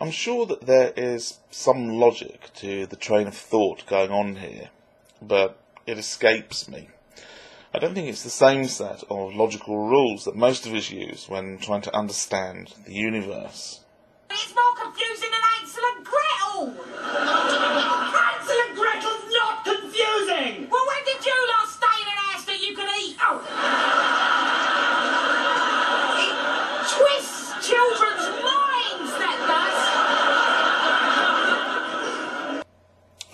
I'm sure that there is some logic to the train of thought going on here, but it escapes me. I don't think it's the same set of logical rules that most of us use when trying to understand the universe. It's more confusing than Hansel and Gretel! Hansel and Gretel's not confusing! Well, when did you last stay in an house that you can eat? Oh! It twists children's minds, that does!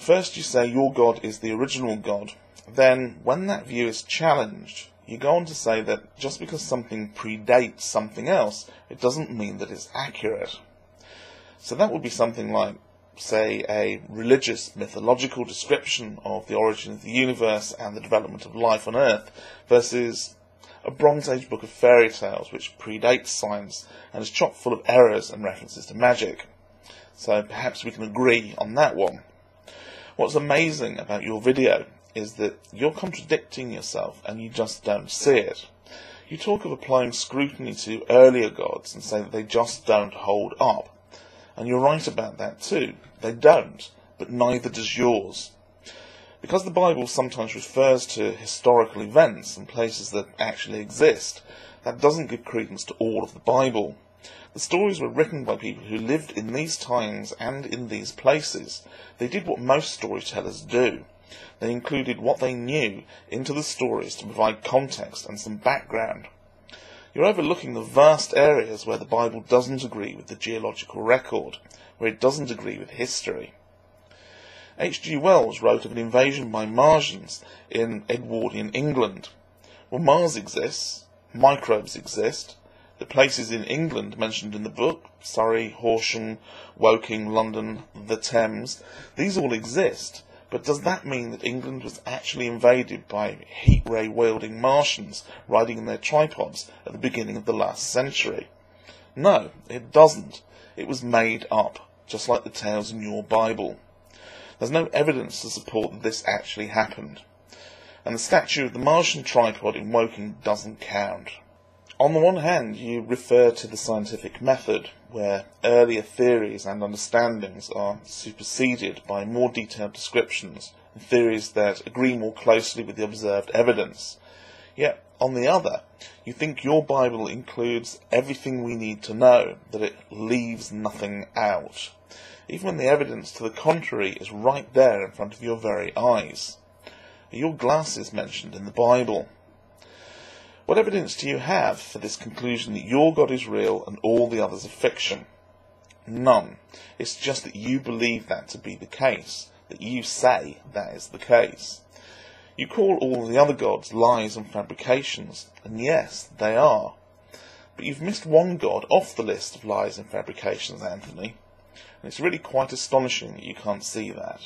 First you say your God is the original God. Then, when that view is challenged, you go on to say that just because something predates something else, it doesn't mean that it's accurate. So that would be something like, say, a religious, mythological description of the origin of the universe and the development of life on Earth, versus a Bronze Age book of fairy tales which predates science and is chock full of errors and references to magic. So perhaps we can agree on that one. What's amazing about your video is that you're contradicting yourself and you just don't see it. You talk of applying scrutiny to earlier gods and say that they just don't hold up. And you're right about that too. They don't, but neither does yours. Because the Bible sometimes refers to historical events and places that actually exist, that doesn't give credence to all of the Bible. The stories were written by people who lived in these times and in these places. They did what most storytellers do. They included what they knew into the stories to provide context and some background. You're overlooking the vast areas where the Bible doesn't agree with the geological record, where it doesn't agree with history. H.G. Wells wrote of an invasion by Martians in Edwardian England. Well, Mars exists, microbes exist, the places in England mentioned in the book, Surrey, Horsham, Woking, London, the Thames, these all exist. But does that mean that England was actually invaded by heat-ray wielding Martians riding in their tripods at the beginning of the last century? No, it doesn't. It was made up, just like the tales in your Bible. There's no evidence to support that this actually happened. And the statue of the Martian tripod in Woking doesn't count. On the one hand, you refer to the scientific method, where earlier theories and understandings are superseded by more detailed descriptions and theories that agree more closely with the observed evidence. Yet, on the other, you think your Bible includes everything we need to know, that it leaves nothing out, even when the evidence to the contrary is right there in front of your very eyes. Are your glasses mentioned in the Bible? What evidence do you have for this conclusion that your God is real and all the others are fiction? None. It's just that you believe that to be the case, that you say that is the case. You call all the other gods lies and fabrications, and yes, they are. But you've missed one god off the list of lies and fabrications, Anthony, and it's really quite astonishing that you can't see that.